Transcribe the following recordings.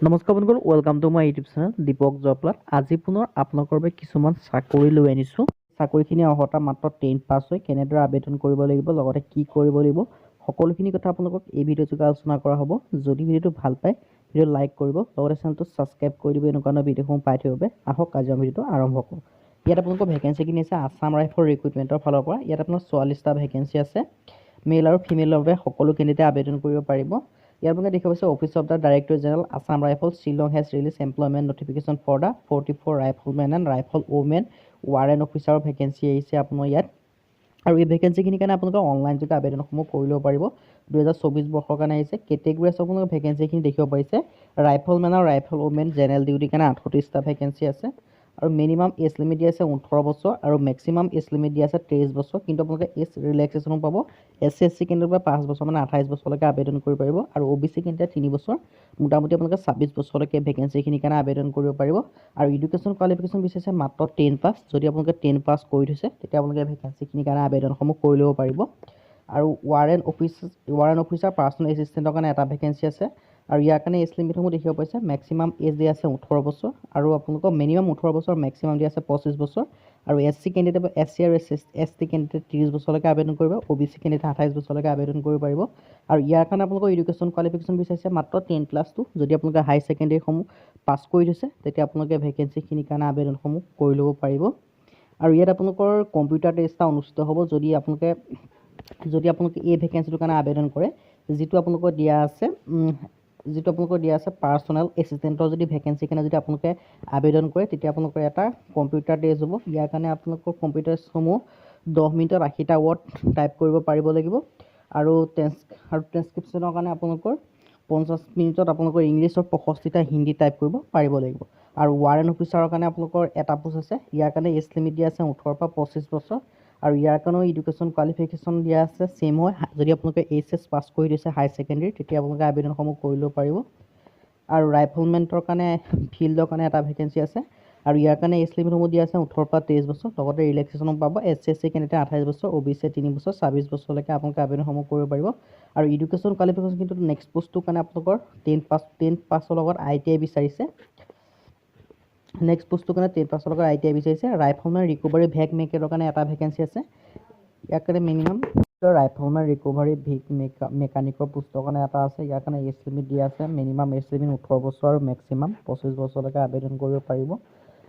নমস্কাৰ বন্ধুসকল, welcome to my YouTube channel Deepak জয়প্লাট। আজি পুনৰ আপোনালোকৰ বাবে কিছুমান চাকৰি লৈ আনিছোঁ। চাকৰিখিনি অৰ্হতা মাত্ৰ 10 পাছ হয়, কেনেদৰে আবেদন কৰিব লাগিব, লগতে কি কৰিব লাগিব, সকলোখিনি কথা আপোনালোকক এই ভিডিঅ'টোত আলোচনা কৰা হ'ব। যদি ভিডিঅ'টো ভাল পায়, ভিডিঅ' লাইক কৰিব, লগতে চেনেলটো ছাবস্ক্ৰাইব কৰি দিব এনেকুৱা ধৰণৰ ভিডিঅ'সমূহ পাই থাকিবৰ বাবে। আহক আজি আমি ভিডিঅ'টো আৰম্ভ কৰোঁ। ইয়াত আপোনালোকৰ ভেকেঞ্চিখিনি আছে আছাম ৰাইফল ৰিক্ৰুটমেণ্টৰ ফালৰ পৰা। ইয়াত আপোনাৰ 44টা ভেকেঞ্চি আছে। মেল আৰু ফিমেলৰ বাবে সকলো কেণ্ডিডেটে আবেদন কৰিব পাৰিব। ইয়াৰ বাবে দেখা পাইছে office of the director general Assam rifles Shillong has release employment notification for the 44 riflemen and rifle women warrant অফিচাৰৰ ভেকেঞ্চি আহিছে আপোনাৰ ইয়াত। আৰু এই ভেকেঞ্চিখিনিৰ কাৰণে আপোনালোকে অনলাইন যোগে আবেদনসমূহ কৰি ল'ব পাৰিব। 2024 বৰ্ষৰ কাৰণে আহিছে। কেটেগৰী আছে আপোনালোকে ভেকেঞ্চিখিনি দেখিব পাৰিছে। ৰাইফলমেন আৰু ৰাইফল ওমেন জেনেৰেল ডিউটিৰ কাৰণে 38টা ভেকেঞ্চি আছে। আৰু মিনিমাম এজ লিমিট দিয়া আছে 18 বছৰ আৰু মেক্সিমাম এজ লিমিট দিয়া আছে 23 বছৰ। কিন্তু আপোনালোকে এজ ৰিলেক্সেশ্যনো পাব। SC কেণ্ডিডেটৰ পৰা 5 বছৰ মানে 28 বছৰলৈকে আবেদন কৰিব পাৰিব। আৰু OBC কেণ্ডিডেট 3 বছৰ, মোটামুটি আপোনালোকে 26 বছৰলৈকে ভেকেঞ্চিখিনিৰ কাৰণে আবেদন কৰিব পাৰিব। আৰু এডুকেশ্যন কোৱালিফিকেশ্যন বিচাৰিছে মাত্ৰ 10 পাছ। যদি আপোনালোকে 10 পাছ কৰি থৈছে, তেতিয়া আপোনালোকে ভেকেঞ্চিখিনিৰ কাৰণে আবেদনসমূহ কৰি ল'ব পাৰিব। আৰু ৱাৰেণ্ট অফিচাৰ পাৰ্চনেল এছিষ্টেণ্টৰ কাৰণে এটা ভেকেঞ্চি আছে। আৰু ইয়াৰ কাৰণে এজ লিমিটসমূহ দেখিব পাইছে। মেক্সিমাম এজ দিয়া আছে 18 বছৰ আৰু আপোনালোকৰ মিনিমাম 18 বছৰ, মেক্সিমাম দিয়া আছে 25 বছৰ। আৰু SC কেণ্ডিডেট SC আৰু ST কেণ্ডিডেট 30 বছৰলৈকে আবেদন কৰিব। OBC কেণ্ডিডেট 28 বছৰলৈকে আবেদন কৰিব পাৰিব। আৰু ইয়াৰ কাৰণে আপোনালোকৰ এডুকেশ্যন কোৱালিফিকেশ্যন বিচাৰিছে মাত্ৰ 10+2। যদি আপোনালোকে হাই ছেকেণ্ডেৰীসমূহ পাছ কৰি থৈছে, তেতিয়া আপোনালোকে ভেকেঞ্চিখিনিৰ কাৰণে আবেদনসমূহ কৰি ল'ব পাৰিব। আৰু ইয়াত আপোনালোকৰ কম্পিউটাৰ টেষ্ট এটা অনুষ্ঠিত হ'ব যদি আপোনালোকে এই ভেকেঞ্চিটোৰ কাৰণে আবেদন কৰে। যিটো আপোনালোকৰ দিয়া আছে পাৰ্চনেল এছিষ্টেণ্টৰ যদি ভেকেঞ্চিৰ কাৰণে যদি আপোনালোকে আবেদন কৰে, তেতিয়া আপোনালোকৰ এটা কম্পিউটাৰ টেষ্ট হ'ব। ইয়াৰ কাৰণে আপোনালোকৰ কম্পিউটাৰ টেষ্টসমূহ 10 মিনিটত 80টা ৱৰ্ড টাইপ কৰিব পাৰিব লাগিব। আৰু ট্ৰেন্সক্ৰিপশ্যনৰ কাৰণে আপোনালোকৰ 50 মিনিটত আপোনালোকৰ ইংলিছ আৰু 65টা হিন্দী টাইপ কৰিব পাৰিব লাগিব। আৰু ৱাৰেণ্ট অফিচাৰৰ কাৰণে আপোনালোকৰ এটা পোষ্ট আছে। ইয়াৰ কাৰণে এজ লিমিট দিয়া আছে 18 পৰা 25 বছৰ। আৰু ইয়াৰ কাৰণেও এডুকেশ্যন কোৱালিফিকেশ্যন দিয়া আছে ছেম হয়। যদি আপোনালোকে HS পাছ কৰি দিছে হাই ছেকেণ্ডেৰী, তেতিয়া আপোনালোকে আবেদনসমূহ কৰি ল'ব পাৰিব। আৰু ৰাইফলমেণ্টৰ কাৰণে ফিল্ডৰ কাৰণে এটা ভেকেঞ্চি আছে। আৰু ইয়াৰ কাৰণে এজ লিমিটসমূহ দিয়া আছে 18 পৰা 23 বছৰ, লগতে ৰিলেক্সেশ্যনো পাব। SC কেণ্ডিডেট 28 বছৰ, OBC 3 বছৰ, 26 বছৰলৈকে আপোনালোকে আবেদনসমূহ কৰিব পাৰিব। আৰু এডুকেশ্যন কোৱালিফিকেশ্যন কিন্তু নেক্সট পোষ্টটোৰ কাৰণে আপোনালোকৰ 10 পাছৰ লগত ITI বিচাৰিছে। নেক্সট পোষ্টটোৰ কাৰণে 10 পাছৰ লগত ITI বিচাৰিছে। ৰাইফলমেন ৰিকভাৰী ভেগ মেকাৰৰ কাৰণে এটা ভেকেঞ্চি আছে। ইয়াৰ কাৰণে মিনিমাম ৰাইফলমেন ৰিকভাৰী ভেগ মেকানিকৰ পোষ্টৰ কাৰণে এটা আছে। ইয়াৰ কাৰণে এজ লিমিট দিয়া আছে। মিনিমাম এজ লিমিট 18 বছৰ আৰু মেক্সিমাম 25 বছৰলৈকে আবেদন কৰিব পাৰিব।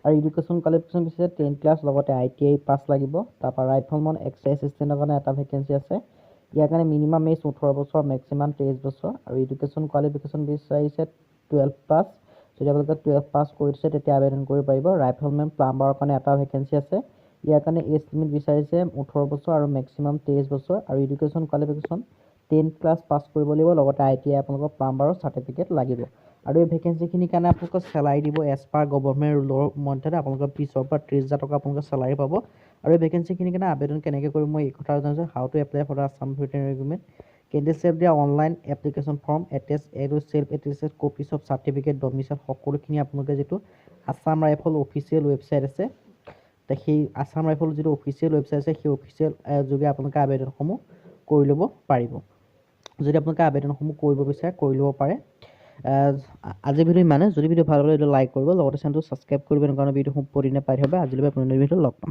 আৰু এডুকেশ্যন কোৱালিফিকেশ্যন বিচাৰিছে 10+ লগতে ITI পাছ লাগিব। তাৰপৰা ৰাইফলমেন এক্স এছিষ্টেণ্টৰ কাৰণে এটা ভেকেঞ্চি আছে। ইয়াৰ কাৰণে মিনিমাম এজ 18 বছৰ, মেক্সিমাম 23 বছৰ। আৰু এডুকেশ্যন কোৱালিফিকেশ্যন বিচাৰিছে 12 পাছ। যদি আপোনালোকে 12 পাছ কৰি থৈছে, তেতিয়া আবেদন কৰিব পাৰিব। ৰাইফলমেন প্লাম্বাৰৰ কাৰণে এটা ভেকেঞ্চি আছে। ইয়াৰ কাৰণে এজ লিমিট বিচাৰিছে 18 বছৰ আৰু মেক্সিমাম 23 বছৰ। আৰু এডুকেশ্যন কোৱালিফিকেশ্যন 10+ পাছ কৰিব লাগিব, লগতে ITI আপোনালোকৰ প্লাম্বাৰৰ চাৰ্টিফিকেট লাগিব। আৰু এই ভেকেঞ্চিখিনিৰ কাৰণে আপোনালোকক চেলাৰী দিব এজ পাৰ গভৰ্ণমেণ্ট ৰুলৰ মতে। আপোনালোকৰ 20,000 পৰা 30,000 টকা আপোনালোকে চেলাৰী পাব। আৰু এই ভেকেঞ্চিখিনিৰ কাৰণে আবেদন কেনেকৈ কৰিম মই এই কথা জনাইছোঁ। How to apply for the Assam veterinary recruitment. Candidate save দিয়া অনলাইন এপ্লিকেশ্যন ফৰ্ম এটেচ আৰু self attested copies of certificate domicile সকলোখিনি আপোনালোকে যিটো আছাম ৰাইফল অফিচিয়েল ৱেবছাইট আছে, সেই আছাম ৰাইফল যিটো অফিচিয়েল ৱেবছাইট আছে, সেই অফিচিয়েল যোগে আপোনালোকে আবেদনসমূহ কৰি ল'ব পাৰিব। যদি আপোনালোকে আবেদনসমূহ কৰিব বিচাৰে, কৰি ল'ব পাৰে। আজিৰ ভিডিঅ' ইমানে। যদি ভিডিঅ' ভাল পালে লাইক কৰিব, লগতে চেনেলটো ছাবস্ক্ৰাইব কৰিব। এনেকুৱা ভিডিঅ'সমূহ প্ৰতিদিনে পাই থাকিব। আজিলৈ আপোনাৰ ভিডিঅ'টো লগ পাম।